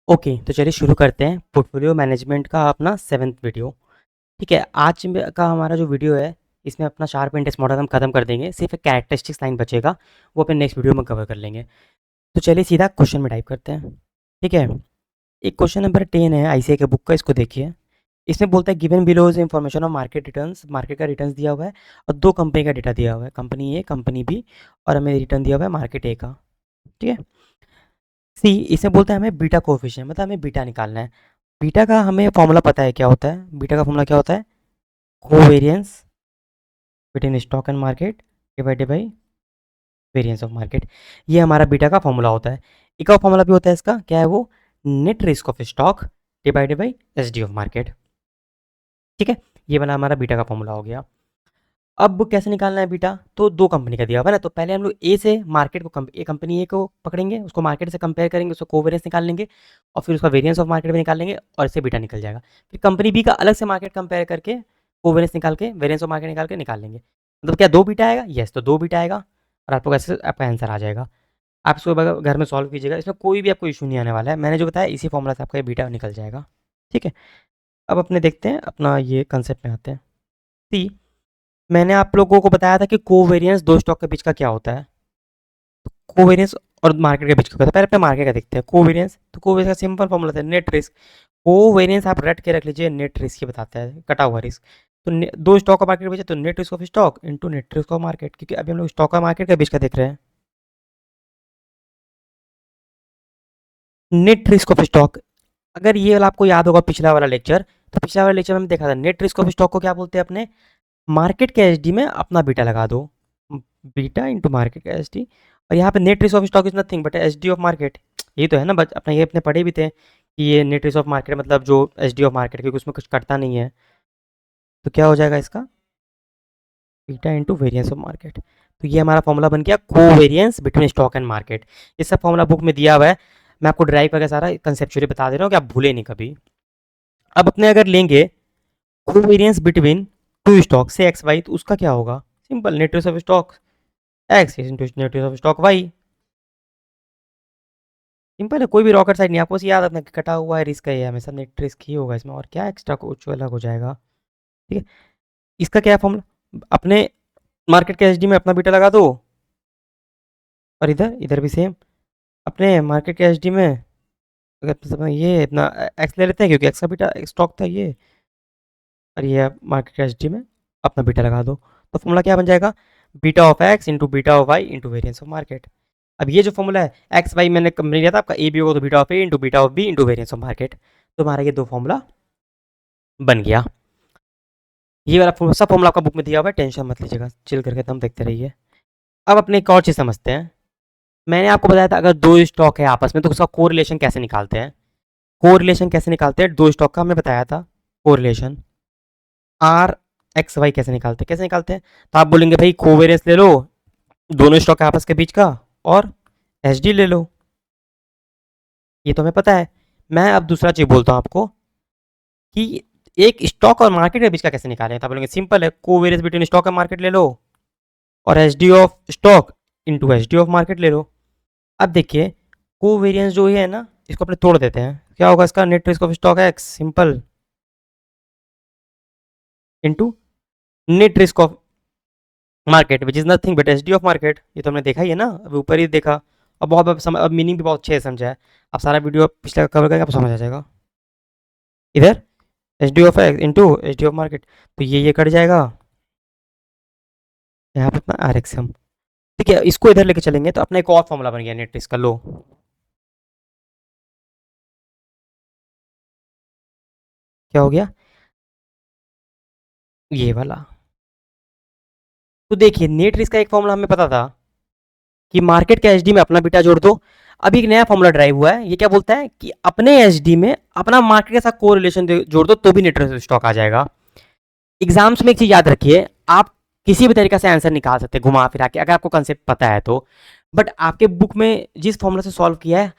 Okay, तो चलिए शुरू करते हैं पोर्टफोलियो मैनेजमेंट का अपना 7th वीडियो। ठीक है, आज का हमारा जो वीडियो है, इसमें अपना शार्प इंडेक्स मॉडल हम खत्म कर देंगे, सिर्फ एक कैरेक्टरिस्टिक्स लाइन बचेगा, वो अपन नेक्स्ट वीडियो में कवर कर लेंगे। तो चलिए सीधा क्वेश्चन में टाइप करते हैं। ठीक है, एक क्वेश्चन नंबर 10 है आईसीआई के बुक का, इसको देखिए। इसमें बोलता है given below is information of market returns, market का रिटर्न्स दिया हुआ है और दो कंपनी का डेटा दिया हुआ है, कंपनी ए कंपनी बी, और हमें रिटर्न दिया हुआ है मार्केट ए का। ठीक है, सी इसमें बोलता है हमें बीटा कोएफिशिएंट, मतलब हमें बीटा निकालना है। बीटा का हमें फॉर्मूला पता है क्या होता है, बीटा का फॉर्मूला क्या होता है, covariance between stock and market divided by variance of market. ये हमारा बीटा का फॉर्मूला होता है। एक और फॉर्मूला भी होता है इसका, क्या है वो, net risk of stock divided by S D of market. ठीक है, ये वाला हमारा बीटा का फॉर्मूला हो गया। अब कैसे निकालना है बीटा, तो दो कंपनी का दिया हुआ है ना, तो पहले हम लोग ए से मार्केट को ए कंपनी ए को पकड़ेंगे, उसको मार्केट से कंपेयर करेंगे, उसको कोवेरियंस निकाल लेंगे और फिर उसका वेरियंस ऑफ मार्केट भी निकाल लेंगे और इससे बीटा निकल जाएगा। फिर कंपनी बी का अलग से मार्केट कंपेयर करके कोवेरियंस निकाल के वेरियंस ऑफ मार्केट निकाल लेंगे। मतलब क्या दो बीटा आएगा, यस, तो दो बीटा आएगा और आपको ऐसे आपका आंसर आ जाएगा। आप इसको घर में सॉल्व कीजिएगा, इसमें कोई भी आपको इशू नहीं आने वाला है, मैंने जो बताया इसी फॉर्मूला से आपका ये बीटा निकल जाएगा। ठीक है, अब अपने देखते हैं अपना ये कंसेप्ट में आते हैं। सी, मैंने आप लोगों को बताया था कि कोवेरियंस दो स्टॉक के बीच का क्या होता है, कोवेरियंस और मार्केट के बीच का होता है। पहले अपने मार्केट का देखते हैं, कोवेरियंस, तो कोवेरियंस का सिंपल फॉर्मूला था नेट रिस्क। कोवेरियंस आप रट के रख लीजिए, नेट रिस्क ये बताता है, कटा हुआ रिस्क। तो दो स्टॉक का मार्केट के बीच है, तो net risk of stock into net risk of market, क्योंकि अभी हम लोग स्टॉक का मार्केट के बीच का देख रहे हैं। नेट रिस्क ऑफ स्टॉक, अगर ये वाला आपको याद होगा पिछला वाला लेक्चर, तो पिछला वाला लेक्चर में हमने देखा था नेट रिस्क ऑफ स्टॉक को क्या बोलते हैं अपने, मार्केट के एचडी में अपना बीटा लगा दो, बीटा इंटू मार्केट का एचडी। और यहाँ पे net risk of stock is nothing but HD of market. ये तो है ना, बच अपना ये अपने पढ़े भी थे कि ये नेट रिस्क ऑफ मार्केट मतलब जो एचडी ऑफ मार्केट, क्योंकि उसमें कुछ कटता नहीं है। तो क्या हो जाएगा इसका, beta into variance of market. तो ये हमारा फॉर्मूला बन गया covariance between stock and market. ये सब फॉर्मूला बुक में दिया हुआ है, मैं आपको ड्राइव करके सारा कंसेप्चुअली बता दे रहा हूँ कि आप भूले नहीं कभी। अब अपने अगर लेंगे कोवेरियंस बिटवीन टू स्टॉक से एक्स वाई, तो उसका क्या होगा, simple net risk of stock X into net risk of stock Y. Simple है, कोई भी रॉकेट साइड नहीं, आपको बस याद रखना कि कटा हुआ है रिस्क है, ये हमेशा नेट रिस्क ही होगा इसमें, और क्या एक्स्ट्रा कुछ अलग हो जाएगा। ठीक है, इसका क्या है फॉर्मूला, अपने मार्केट के एचडी में अपना बीटा लगा दो और इधर इधर भी सेम, अपने मार्केट के एचडी में अगर ये अपना एक्स ले लेते हैं क्योंकि एक्स का बीटा स्टॉक था ये, और ये मार्केट के एचडी में अपना बीटा लगा दो। तो फॉर्मूला क्या बन जाएगा, beta of X into beta of Y into variance of market. अब ये जो फॉर्मूला है एक्स वाई मैंने कंपनी लिया था आपका, ए बी होगा तो beta of A into beta of B into variance of market. तो हमारा ये दो फॉर्मूला बन गया। ये वाला सब फॉर्मूला आपका बुक में दिया हुआ है, टेंशन मत लीजिएगा, चिल करके तुम देखते रहिए। अब अपने एक और चीज़ समझते हैं। मैंने आपको बताया था अगर दो स्टॉक है आपस में तो उसका कोरिलेशन कैसे निकालते हैं, कोरिलेशन कैसे निकालते हैं, दो स्टॉक का हमने बताया था कोरिलेशन, आर एक्स वाई कैसे निकालते हैं। तो आप बोलेंगे भाई कोवेरियंस ले लो दोनों स्टॉक के आपस के बीच का, और एच डी ले लो, ये तो हमें पता है। मैं अब दूसरा चीज़ बोलता हूँ आपको कि एक स्टॉक और मार्केट के बीच का कैसे निकालें। तो आप बोलेंगे सिंपल है, कोवेरियंस बिटवीन स्टॉक और मार्केट ले लो और H D of stock into H D of market ले लो। अब देखिए कोवेरियंस जो है ना, इसको अपने तोड़ देते हैं, क्या होगा इसका, net risk of stock x simple into net risk of market which is nothing but H D of market. ये तो हमने देखा ही है ना, अभी ऊपर ही देखा। अब बहुत अब मीनिंग भी बहुत अच्छे से समझा है, अब सारा वीडियो पिछले कवर करके आपको समझ आ जाएगा। इधर H D of X into H D of market, तो ये कट जाएगा, यहाँ पर अपना आर एक्स हम, ठीक है, इसको इधर लेके चलेंगे तो अपना एक और फॉर्मूला बन गया नेट रिस्क का, लो क्या हो गया, ये वाला। तो देखिए नेट रिस्क का एक फॉर्मूला हमें पता था कि मार्केट के एचडी में अपना बीटा जोड़ दो। अभी एक नया फॉर्मूला ड्राइव हुआ है, ये क्या बोलता है कि अपने एचडी में अपना मार्केट के साथ कोरिलेशन जोड़ दो तो भी नेट स्टॉक आ जाएगा। एग्जाम्स में एक चीज याद रखिए, आप किसी भी तरीके से आंसर निकाल सकते हैं घुमा फिरा के, अगर आपको कंसेप्ट पता है तो। बट आपके बुक में जिस फॉर्मूला से सॉल्व किया है,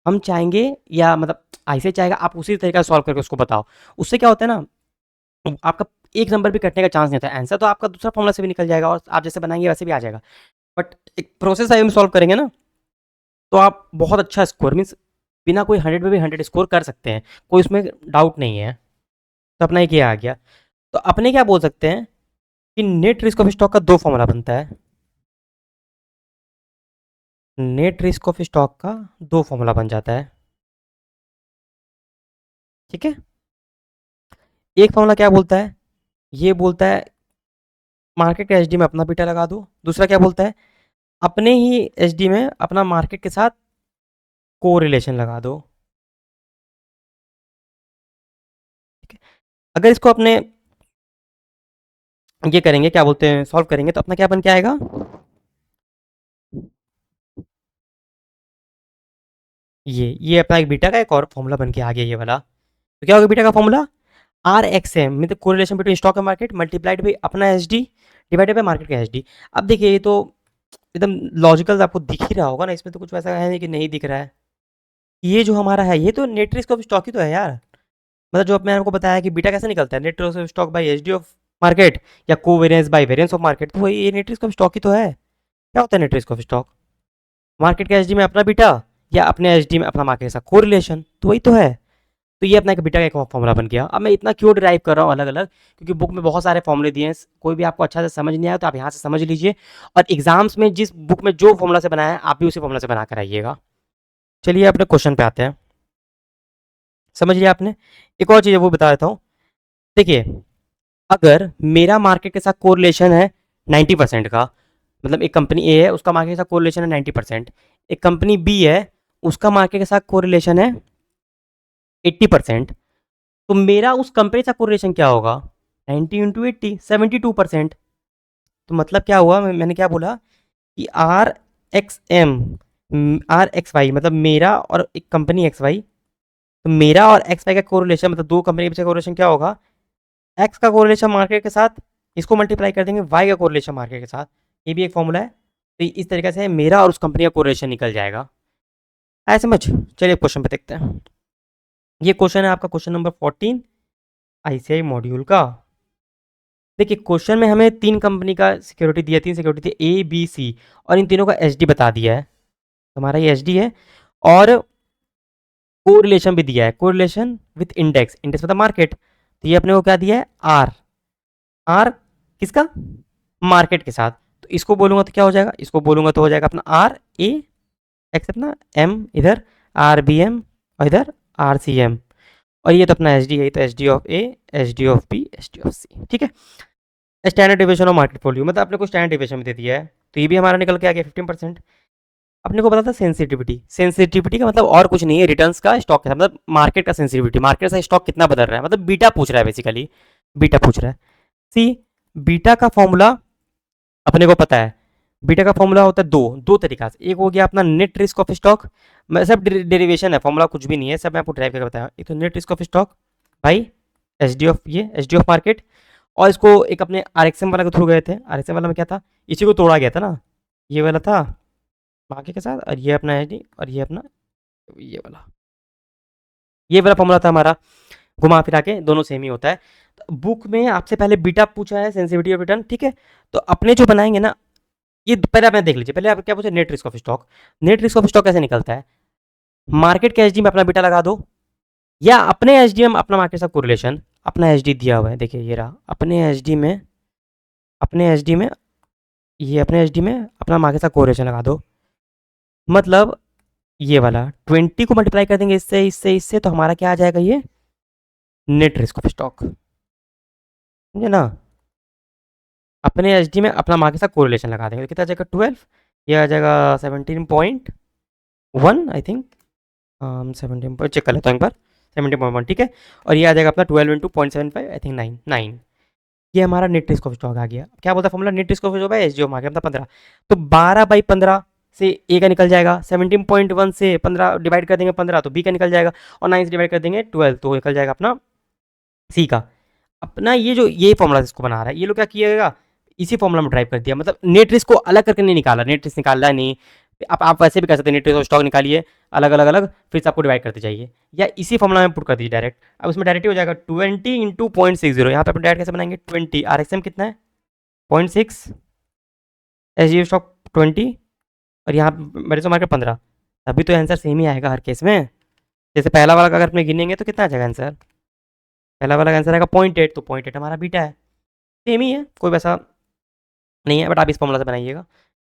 हम चाहेंगे या मतलब ऐसे चाहेगा आप उसी तरीके से सॉल्व करके उसको बताओ। उससे क्या होता है ना, आपका एक नंबर भी कटने का चांस नहीं होता, आंसर तो आपका दूसरा फॉर्मूला से भी निकल जाएगा और आप जैसे बनाएंगे वैसे भी आ जाएगा। बट एक प्रोसेस में सॉल्व करेंगे ना, तो आप बहुत अच्छा स्कोर मीन्स बिना कोई 100 पे भी 100 स्कोर कर सकते हैं, कोई उसमें डाउट नहीं है। तो अपना एक ये आ गया। तो अपने क्या बोल सकते हैं कि नेट रिस्क ऑफ स्टॉक का 2 फॉर्मूला बनता है। नेट रिस्क ऑफ स्टॉक का 2 फॉर्मूला बन जाता है, ठीक है। एक फॉर्मूला क्या बोलता है, ये बोलता है मार्केट के एचडी में अपना बीटा लगा दो। दूसरा क्या बोलता है, अपने ही एचडी में अपना मार्केट के साथ कोरिलेशन लगा दो, ठीक है। अगर इसको अपने ये करेंगे, क्या बोलते हैं, सॉल्व करेंगे, तो अपना क्या बन के आएगा, ये अपना एक बीटा का एक और फॉर्मूला बन के आ गया, ये वाला। तो क्या होगा बीटा का फॉर्मूला, आर एक्स एम मतलब correlation between stock and market multiplied by अपना H D divided by market का एच डी। अब देखिए ये तो एकदम लॉजिकल आपको दिख ही रहा होगा ना, इसमें तो कुछ वैसा है नहीं कि नहीं दिख रहा है। ये जो हमारा है ये तो नेट रिस्क ऑफ स्टॉक ही तो है यार। मतलब जो मैंने आपको बताया कि बीटा कैसे निकलता है, net risk of stock by H D of market या covariance by variance of market, तो वही ये नेट रिस्क ऑफ स्टॉक ही तो है। क्या होता है net risk of stock, market के एच डी में अपना बीटा या अपने एच डी में अपना मार्केट के साथ कोरिलेशन, तो वही तो है। तो ये अपना एक बीटा का एक फॉर्मूला बन गया। अब मैं इतना क्यों डिराइव कर रहा हूँ अलग अलग, क्योंकि बुक में बहुत सारे फॉर्मूले दिए हैं, कोई भी आपको अच्छा से समझ नहीं आया तो आप यहाँ से समझ लीजिए, और एग्जाम्स में जिस बुक में जो फॉर्मूला से बनाया है आप भी उसी फॉर्मूला से बना कर आइएगा। चलिए अपने क्वेश्चन पे आते हैं, समझ लिया आपने। एक और चीज़ वो बता देता हूँ, देखिए अगर मेरा मार्केट के साथ कोरिलेशन है 90% का, मतलब एक कंपनी ए है उसका मार्केट के साथ कोरिलेशन है 90%, एक कंपनी बी है उसका मार्केट के साथ कोरिलेशन है 80%, तो मेरा उस कंपनी का कोरिलेशन क्या होगा, 90 इंटू 80 72%। तो मतलब क्या हुआ, मैंने क्या बोला कि R X M R X Y मतलब मेरा और एक कंपनी एक्स वाई, तो मेरा और एक्स वाई का कोरिलेशन मतलब दो कंपनी के बीच का कोरिलेशन क्या होगा, एक्स का कोरिलेशन मार्केट के साथ, इसको मल्टीप्लाई कर देंगे वाई का कोरिलेशन मार्केट के साथ, ये भी एक फॉर्मूला है। तो इस तरीके से मेरा और उस कंपनी का कोरिलेशन निकल जाएगा। आया समझ। चलिए क्वेश्चन पे देखते हैं। ये क्वेश्चन है आपका क्वेश्चन नंबर 14 आईसीआई मॉड्यूल का। देखिए क्वेश्चन में हमें 3 कंपनी का सिक्योरिटी दिया, 3 सिक्योरिटी थी ए बी सी, और इन तीनों का एचडी बता दिया है, हमारा ये एचडी है, और कोरिलेशन भी दिया है, कोरिलेशन विथ इंडेक्स, इंडेक्स मतलब मार्केट। तो ये अपने को क्या दिया है, आर, आर किसका, मार्केट के साथ। तो इसको बोलूंगा तो क्या हो जाएगा, इसको बोलूंगा तो हो जाएगा अपना आर ए एक्स अपना एम, इधर आर बी एम और इधर आर सी एम, और ये तो अपना एच डी है, तो H D of A, H D of B, H D of C, ठीक है। Standard division of market portfolio मतलब अपने को स्टैंडर्ड डिविजन में दे दिया है, तो ये भी हमारा निकल के आ गया 15%। अपने को पता था सेंसिटिविटी, सेंसिटिविटी का मतलब और कुछ नहीं है, रिटर्न्स का स्टॉक के साथ, मतलब मार्केट का सेंसिटिविटी, मार्केट से स्टॉक कितना बदल रहा है, मतलब बीटा पूछ रहा है बेसिकली, बीटा पूछ रहा है। सी बीटा का फॉर्मूला अपने को पता है, बीटा का फॉर्मूला होता है दो दो तरीका से, एक हो गया अपना नेट रिस्क ऑफ स्टॉक, मैं सब डेरिवेशन है, फॉर्मूला कुछ भी नहीं है, सब मैं आपको ड्राइव करके बताया। एक तो नेट रिस्क ऑफ स्टॉक भाई एच डी ऑफ, ये एच डी ऑफ मार्केट, और इसको एक अपने आर एक्स एम वाला के थ्रू गए थे, आर एक्स एम वाला में क्या था, इसी को तोड़ा गया था ना, ये वाला था मार्केट के साथ, और ये अपना एच डी, और ये अपना ये वाला फॉर्मूला था हमारा, घुमा फिरा के दोनों सेम ही होता है। तो बुक में आपसे पहले बीटा पूछा है, सेंसिटिविटी ऑफ रिटर्न, ठीक है। तो अपने जो बनाएंगे ना, ये पहले आप देख लीजिए, पहले आप क्या पूछे, net risk of stock. Net risk of stock कैसे निकलता है, मार्केट के एचडी में अपना बीटा लगा दो, या अपने एचडी में अपना मार्केट से कोरिलेशन, अपना एचडी दिया हुआ है, देखिए ये रहा अपने एचडी में, अपने एचडी में, ये अपने एचडी में अपना मार्केट से कोरिलेशन लगा दो, मतलब ये वाला 20 को मल्टीप्लाई कर देंगे इससे इससे इससे, तो हमारा क्या आ जाएगा, ये नेट रिस्क ऑफ स्टॉक, समझे ना। अपने एचडी में अपना मार्केट से कोरिलेशन लगा देंगे, तो कितना आ जाएगा 12, ये आ जाएगा 17.1 आई थिंक, 17 पॉइंट चेक कर लेता हूँ एक बार, 17.1 ठीक है, और ये आ जाएगा अपना 12 इंटू 0.75 आई थिंक 9, ये हमारा नेट रिस्क ऑफ स्टॉक आ गया। क्या बोलता है formula, net risk of stock H D of market मतलब 15, तो 12/15 से ए का निकल जाएगा, 17.1 से 15 डिवाइड कर देंगे 15 तो बी का निकल जाएगा, और 9 से डिवाइड कर देंगे 12 तो निकल जाएगा अपना सी का। अपना ये जो ये फॉर्मूला इसको बना रहा है, ये लोग क्या किएगा, इसी फॉर्मूला में ड्राइव कर दिया, मतलब नेट रिस्क को अलग करके नहीं निकाला, नेट रिस्क निकाला नहीं, आप वैसे भी कर सकते हैं, नेट रिस्क और स्टॉक निकालिए अलग अलग अलग, फिर से आपको डिवाइड करते जाइए, या इसी फॉर्मूला में पुट कर दीजिए डायरेक्ट। अब उसमें डायरेक्ट हो जाएगा 20 इंटू 0.60, यहाँ पे अपन डायरेक्ट कैसे बनाएंगे 20, आर एक्स एम कितना है 0.6, एच डी स्टॉक 20, और यहाँ मेरे से मार्केट 15, अभी तो आंसर सेम ही आएगा हर केस में। जैसे पहला वाला का अगर अपने गिनेंगे तो कितना आ जाएगा आंसर, पहला वाला का आंसर आएगा 0.8, तो 0.8 हमारा बीटा है। सेम ही है, कोई वैसा नहीं है, बट आप इस फॉर्मूला से बनाइएगा,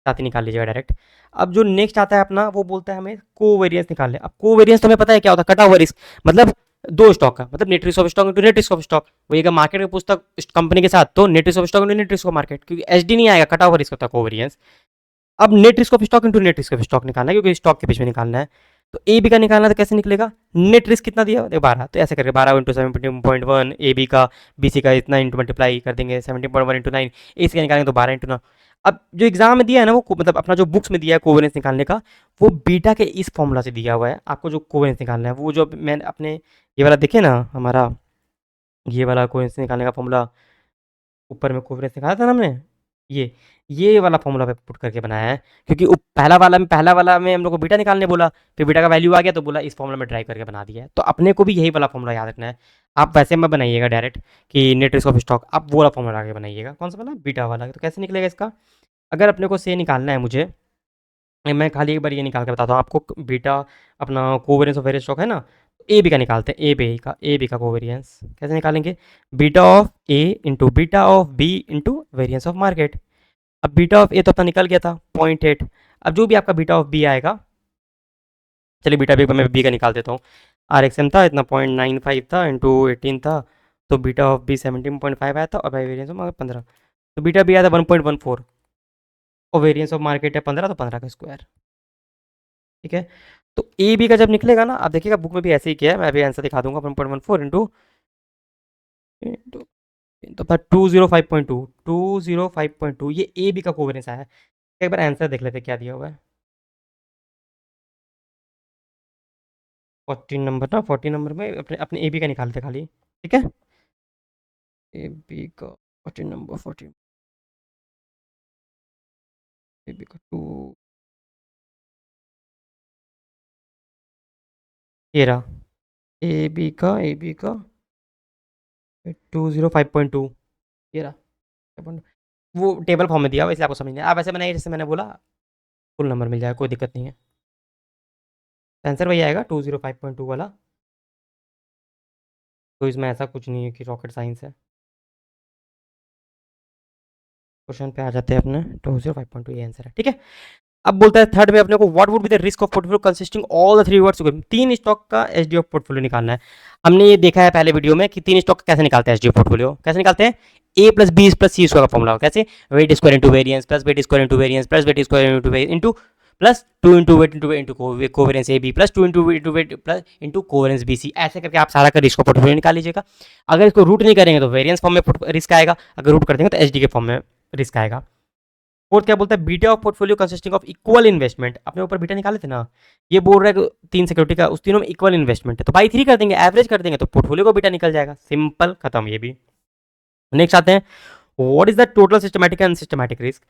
साथ ही निकाल लीजिएगा डायरेक्ट। अब जो नेक्स्ट आता है अपना, वो बोलता है हमें कोवेरियंस निकालने। अब कोवेरियंस तो हमें पता है क्या होता है, कटा हुआ रिस्क, मतलब दो स्टॉक का, मतलब net risk of stock into net risk of stock. वही अगर मार्केट में पूछता कंपनी के साथ, तो net risk of stock into net risk of market, क्योंकि एचडी नहीं आएगा, कटा हुआ रिस्क होता है कोवेरियंस। अब net risk of stock into net risk of stock निकालना है, क्योंकि स्टॉक के बीच में निकालना है। तो ए बी का निकालना, तो कैसे निकलेगा, नेट रिस्क कितना दिया, देखो 12, तो ऐसे करके 12 इंटू 17.1, ए बी का, बी सी का इतना इंटू मल्टीप्लाई कर देंगे 17.1 इंटू 9, ए सी का निकालेंगे तो 12 इंटू 9। अब जो एग्जाम में दिया है ना, वो मतलब अपना जो बुक्स में दिया है कोवेरियंस निकालने का, वो बीटा के इस फॉर्मूला से दिया हुआ है। आपको जो कोवेरियंस निकालना है, वो जो मैंने अपने ये वाला देखे ना, हमारा ये वाला कोवेरियंस निकालने का फॉर्मूला, ऊपर में कोवेरियंस निकाला था ना हमने, ये ये वाला फॉर्मूला पे पुट करके बनाया है, क्योंकि पहला वाला में हम लोग को बीटा निकालने बोला, फिर बीटा का वैल्यू आ गया तो बोला इस फॉर्मूला में ड्राइव करके बना दिया है। तो अपने को भी यही वाला फॉर्मूला याद रखना है। आप वैसे मत बनाइएगा डायरेक्ट कि नेट रिस्क ऑफ स्टॉक, आप वो वाला फॉर्मूला आगे बनाइएगा। कौन सा वाला, बीटा वाला। तो कैसे निकलेगा इसका, अगर अपने को से निकालना है मुझे, मैं खाली एक बार ये निकाल के बताता हूँ आपको। बीटा अपना कोवेरियंस ऑफ वेरियस स्टॉक है ना, ए बी का निकालते हैं, ए बी का कोवेरियंस कैसे निकालेंगे, beta of A into beta of B into variance of market. अब बीटा ऑफ ए तो अपना निकल गया था 0.8। अब जो भी आपका बीटा ऑफ बी आएगा, चलिए बीटा बी मैं बी का निकाल देता हूँ। आर एक्स एम था इतना 0.95 था इंटू 18 था, तो बीटा ऑफ बी 17.5 आया था, और बाई वेरियंस ऑफ 15, तो बीटा बी आया था 1.14, और वेरियंस ऑफ मार्केट है 15, तो 15 का स्क्वायर। ठीक है, तो ए बी का जब निकलेगा ना, आप देखिएगा बुक में भी ऐसे ही किया है, मैं अभी आंसर दिखा दूंगा। 1.14 इंटू इंटू तो 205.2, 205.2, ये ए बी का कोवेरियंस आया है। एक बार आंसर देख लेते क्या दिया हुआ है। 14 नंबर ना, 14 नंबर में अपने अपने ए बी का निकालते खाली। ठीक है, ए बी का 14 नंबर, 14 ए बी का 2, ये रहा ए बी का 205.2, ये रहा 5.2। वो टेबल फॉर्म में दिया हुआ, इसलिए आपको समझ नहीं। आप ऐसे बनाइए जैसे मैंने बोला, फुल नंबर मिल जाएगा, कोई दिक्कत नहीं है। आंसर वही आएगा 205.2 वाला। तो इसमें ऐसा कुछ नहीं है कि रॉकेट साइंस है। क्वेश्चन पे आ जाते हैं अपने, 205.2 ये आंसर है। ठीक है, अब बोलता है थर्ड में अपने को, what would be the risk of portfolio consisting all the three words, तीन स्टॉक का एचडी ऑफ पोर्टफोलियो निकालना है। हमने ये देखा है पहले वीडियो में कि तीन स्टॉक कैसे निकालते हैं एचडी ऑफ पोर्टफोलियो, कैसे निकालते हैं, A plus B plus C का फॉर्मूला कैसे, weight square into variance plus weight square into variance plus weight square into plus 2 into weight into covariance A B plus 2 into weight plus into covariance B C. ऐसे करके आप सारा का risk of portfolio निकाल लीजिएगा। अगर इसको root नहीं करेंगे तो वेरियंस फॉर्म में रिस्क आएगा, अगर रूट कर देंगे तो एचडी के फॉर्म में रिस्क आएगा। फोर्थ क्या बोलता है, beta of portfolio consisting of equal investment. अपने ऊपर बीटा निकाले थे ना, ये बोल रहा है कि तीन सिक्योरिटी का, उस तीनों में इक्वल इन्वेस्टमेंट है, तो बाई 3 कर देंगे, एवरेज कर देंगे तो पोर्टफोलियो को बीटा निकल जाएगा, सिंपल खत्म ये भी। नेक्स्ट आते हैं, what is the total systematic and systematic risk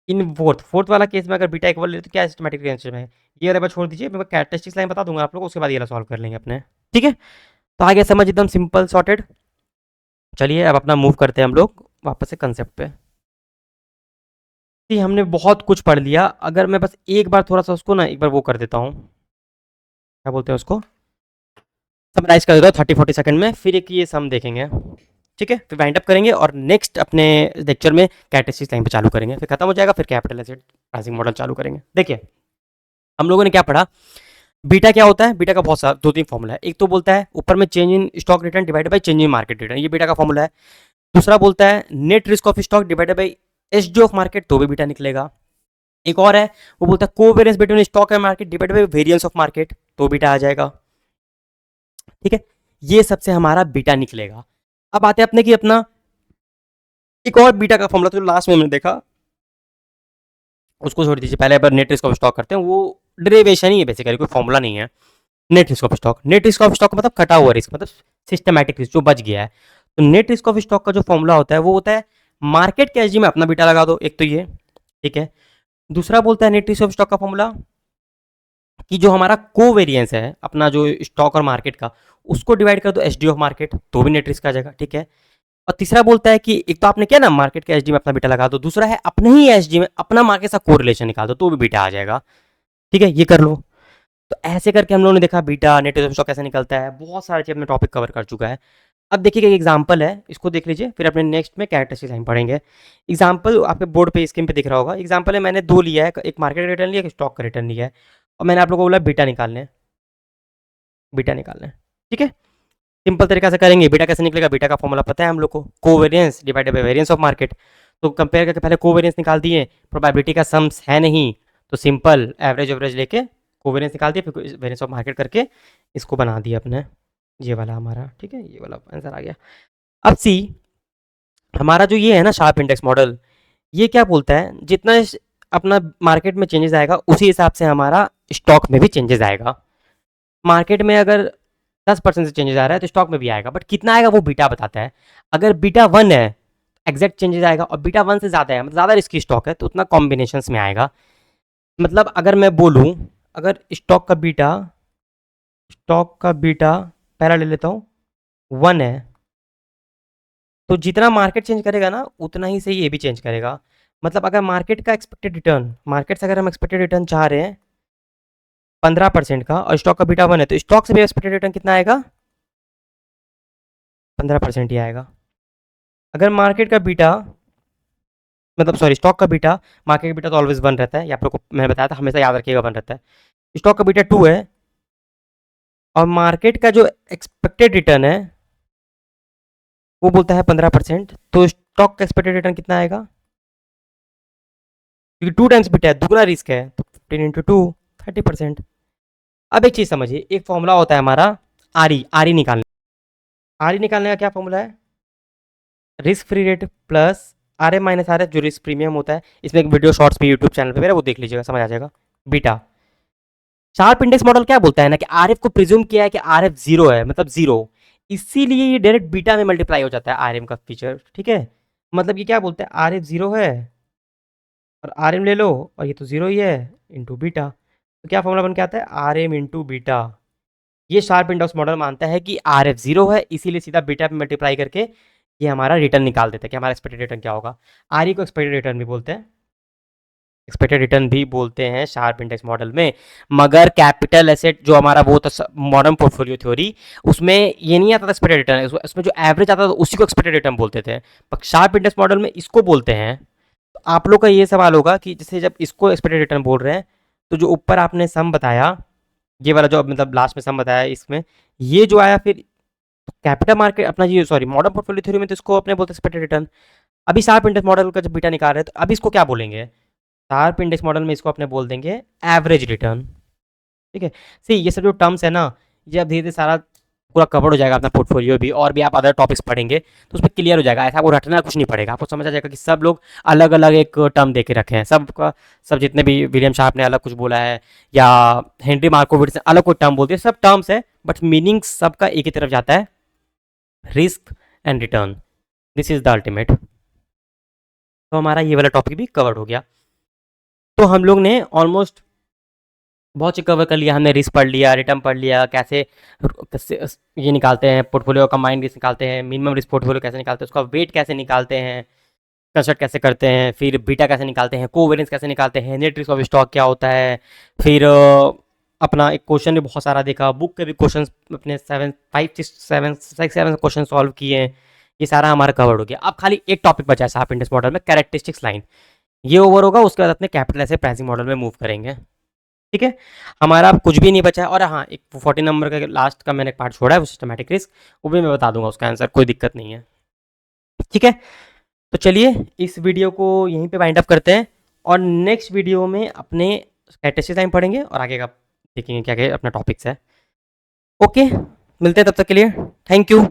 in fourth वाला केस में, अगर बीटा इक्वल है तो क्या सिस्टमैटिक रिस्क है, ये वाला छोड़ दीजिए, मैं कैरेक्टरिस्टिक्स लाइन बता दूंगा आप लोग, उसके बाद ये वाला सॉल्व कर लेंगे अपने। ठीक है, तो आगे समझ एकदम सिंपल सॉर्टेड। चलिए अब अपना मूव करते हैं हम लोग वापस से कंसेप्ट पे। हमने बहुत कुछ पढ़ लिया, अगर मैं बस एक बार थोड़ा सा उसको ना एक बार वो कर देता हूँ, क्या बोलते हैं उसको, समराइज कर देता हूँ 30-40 सेकंड में, फिर एक ये सम देखेंगे। ठीक है, फिर वाइंड अप करेंगे और नेक्स्ट अपने लेक्चर में कैरेक्टरिस्टिक्स लाइन पे चालू करेंगे, फिर खत्म हो जाएगा, फिर कैपिटल एसिड प्राइसिंग मॉडल चालू करेंगे। देखिए हम लोगों ने क्या पढ़ा, बीटा क्या होता है, बीटा का बहुत सारा 2-3 फॉर्मूला है। एक तो बोलता है ऊपर में change in stock return divided by change in market return, ये बीटा का फॉर्मूला है। दूसरा बोलता है net risk of stock divided by HD of market, तो भी बीटा निकलेगा। एक और है, वो बोलता है covariance between stock and market divided by variance of market, तो बीटा आ जाएगा। ठीक है, ये सबसे हमारा बीटा निकलेगा। अब आते हैं अपने की अपना एक और बीटा का फॉर्मूला, तो लास्ट में हमने देखा उसको छोड़ दीजिए, पहले बार नेट रिस्क ऑफ स्टॉक करते हैं, वो डेरिवेशन ही है बेसिकली, कोई फॉर्मूला नहीं है। Net risk of stock, net risk of stock मतलब कटा हुआ रिस्क, मतलब सिस्टमैटिक रिस्क जो बच गया है। तो नेट रिस्क ऑफ स्टॉक का जो फॉर्मूला होता है वो होता है मार्केट के एचडी में अपना बीटा लगा दो, एक तो ये। ठीक है, दूसरा बोलता है नेट रिस्क ऑफ स्टॉक का फॉर्मूला कि जो हमारा कोवेरियंस है अपना जो स्टॉक और मार्केट का, उसको डिवाइड कर दो एचडी ऑफ मार्केट, तो भी नेट रिस्क आ जाएगा। ठीक है, और तीसरा बोलता है कि एक तो आपने क्या ना मार्केट के एचडी में अपना बीटा लगा दो, दूसरा है अपने ही एचडी में अपना मार्केट से कोरिलेशन निकाल दो, तो भी बीटा आ जाएगा। ठीक है, ये कर लो। तो ऐसे करके हम लोगों ने देखा बीटा, नेट स्टॉक कैसे निकलता है, बहुत सारे चीज़ अपने टॉपिक कवर कर चुका है। अब देखिए एक एग्जाम्पल है, इसको देख लीजिए, फिर अपने नेक्स्ट में कैरेक्टरिस्टिक लाइन पढ़ेंगे। एग्जाम्पल आपके बोर्ड पे स्क्रीन पे दिख रहा होगा। एग्जाम्पल है, मैंने दो लिया है, एक मार्केट का रिटर्न लिया, एक स्टॉक का रिटर्न लिया है, और मैंने आप लोगों को बोला बीटा निकालने, बीटा निकालना है। ठीक है, सिंपल तरीका से करेंगे। बीटा कैसे निकलेगा, बीटा का फॉर्मूला पता है हम लोग को, covariance divided by variance of market. तो कंपेयर करके पहले कोवेरियंस निकाल दिए, प्रोबेबिलिटी का सम्स है नहीं, तो सिंपल एवरेज एवरेज लेके कोवेरियंस निकाल दिए, फिर वेरिएंस ऑफ मार्केट करके इसको बना दिया अपने, ये वाला हमारा। ठीक है, ये वाला आंसर आ गया। अब सी, हमारा जो ये है ना शार्प इंडेक्स मॉडल, ये क्या बोलता है, जितना अपना मार्केट में चेंजेस आएगा उसी हिसाब से हमारा स्टॉक में भी चेंजेस आएगा। मार्केट में अगर 10% से चेंजेस आ रहा है तो स्टॉक में भी आएगा, बट कितना आएगा वो बीटा बताता है। अगर बीटा 1 है एग्जैक्ट चेंजेस आएगा, और बीटा 1 से ज़्यादा है मतलब ज़्यादा रिस्की स्टॉक है तो उतना कॉम्बिनेशन में आएगा। मतलब अगर मैं बोलूँ, अगर स्टॉक का बीटा पहला ले लेता हूँ 1 है, तो जितना मार्केट चेंज करेगा ना उतना ही से ये भी चेंज करेगा। मतलब अगर मार्केट का एक्सपेक्टेड रिटर्न, मार्केट से अगर हम एक्सपेक्टेड रिटर्न चाह रहे हैं 15% का, और स्टॉक का बीटा 1 है, तो स्टॉक से भी एक्सपेक्टेड रिटर्न कितना आएगा, 15% ही आएगा। अगर मार्केट का बीटा, मतलब सॉरी स्टॉक का बीटा, मार्केट का बीटा तो ऑलवेज 1 रहता है, ये आप लोग को मैंने बताया था, हमेशा याद रखिएगा 1 रहता है। स्टॉक का बीटा 2 है, और मार्केट का जो एक्सपेक्टेड रिटर्न है वो बोलता है 15%, तो स्टॉक का एक्सपेक्टेड रिटर्न कितना आएगा, क्योंकि 2 टाइम्स बीटा है, दुगना रिस्क है, तो 15 इंटू 2 30%। अब एक चीज़ समझिए, एक फॉर्मूला होता है हमारा आर ई निकालने, का क्या फॉर्मूला है, risk free rate plus R M minus R F, जो रिस्क प्रीमियम होता है। इसमें एक वीडियो शॉर्ट्स पे यूट्यूब चैनल पे मेरा, वो देख लीजिएगा, समझ आ जाएगा। बीटा, शार्प इंडेक्स मॉडल क्या बोलता है ना कि आर एफ को प्रिज्यूम किया है कि आर एफ जीरो है, मतलब जीरो, इसीलिए ये डायरेक्ट बीटा में मल्टीप्लाई हो जाता है आर एम का फीचर। ठीक है, मतलब ये क्या बोलता है, आर एफ जीरो है और आर एम ले लो, और ये तो जीरो ही है, इंटू बीटा। तो क्या फॉर्मूला बन के आता है, आर एम इंटू बीटा। ये शार्प इंडेक्स मॉडल मानता है कि आर एफ जीरो है, इसीलिए सीधा बीटा पे मल्टीप्लाई करके ये हमारा रिटर्न निकाल देता है कि हमारा एक्सपेक्टेड रिटर्न क्या होगा। आर ई को एक्सपेक्टेड रिटर्न भी बोलते हैं, एक्सपेक्टेड रिटर्न भी बोलते हैं शार्प इंडेक्स मॉडल में। मगर कैपिटल एसेट जो हमारा वो था मॉडर्न पोर्टफोलियो थ्योरी, उसमें ये नहीं आता था एक्सपेक्टेड रिटर्न, उसमें जो एवरेज आता था उसी को एक्सपेक्टेड रिटर्न बोलते थे, पर शार्प इंडेक्स मॉडल में इसको बोलते हैं। तो आप लोग का ये सवाल होगा कि जैसे जब इसको एक्सपेक्टेड रिटर्न बोल रहे हैं, तो जो ऊपर आपने सम बताया, ये वाला जो मतलब लास्ट में सम बताया, इसमें ये जो आया फिर कैपिटल मार्केट अपना, ये सॉरी मॉडर्न पोर्टफोलियो थ्योरी में तो इसको अपने बोलते एक्सपेक्टेड रिटर्न। अभी शार्प इंडेक्स मॉडल का जब बीटा निकाल रहे हैं, तो अभी इसको क्या बोलेंगे, शार्प इंडेक्स मॉडल में इसको अपने बोल देंगे एवरेज रिटर्न। ठीक है, सी ये सब जो टर्म्स है ना, ये अब धीरे धीरे सारा पूरा कवर हो जाएगा अपना पोर्टफोलियो भी, और भी आप अदर टॉपिक्स पढ़ेंगे तो उसमें क्लियर हो जाएगा। ऐसा आपको रटना कुछ नहीं पड़ेगा, आपको समझ आ जाएगा कि सब लोग अलग अलग एक टर्म दे के रखे हैं, सबका सब जितने भी विलियम शार्प ने अलग कुछ बोला है, या हेनरी मार्कोविट्ज ने अलग कोई टर्म बोलते हैं, सब टर्म्स है बट मीनिंग सबका एक ही तरफ जाता है, risk and return, this is the ultimate. तो हमारा ये वाला टॉपिक भी कवर्ड हो गया। तो हम लोग ने ऑलमोस्ट बहुत चीज कवर कर लिया, हमने रिस्क पढ़ लिया, रिटर्न पढ़ लिया, कैसे कैसे ये निकालते हैं पोर्टफोलियो, कंबाइंड रिस्क निकालते हैं, मिनिमम रिस्क पोर्टफोलियो कैसे निकालते हैं, उसका वेट कैसे निकालते हैं, कंस्ट्रक्ट कैसे करते हैं, फिर बीटा कैसे निकालते हैं, कोवेरियंस कैसे निकालते हैं, नेट रिस्क ऑफ स्टॉक क्या होता है, फिर अपना एक क्वेश्चन भी बहुत सारा देखा, बुक के भी क्वेश्चन अपने 7 क्वेश्चन सॉल्व किए हैं। ये सारा हमारा कवर्ड हो गया। अब खाली एक टॉपिक बचा है शार्प इंडेक्स मॉडल में, कैरेक्टरिस्टिक्स लाइन, ये ओवर होगा, उसके बाद अपने कैपिटल ऐसे प्राइसिंग मॉडल में मूव करेंगे। ठीक है, हमारा अब कुछ भी नहीं बचा है। और हाँ, एक 40 नंबर का लास्ट का मैंने एक पार्ट छोड़ा है, वो सिस्टमैटिक रिस्क, वो भी मैं बता दूंगा उसका आंसर, कोई दिक्कत नहीं है। ठीक है, तो चलिए इस वीडियो को यहीं पे वाइंड अप करते हैं, और नेक्स्ट वीडियो में अपने कैरेक्टरिस्टिक टाइम पढ़ेंगे और आगे का देखेंगे क्या क्या अपना टॉपिक्स है। ओके, मिलते हैं तब तक के लिए, थैंक यू।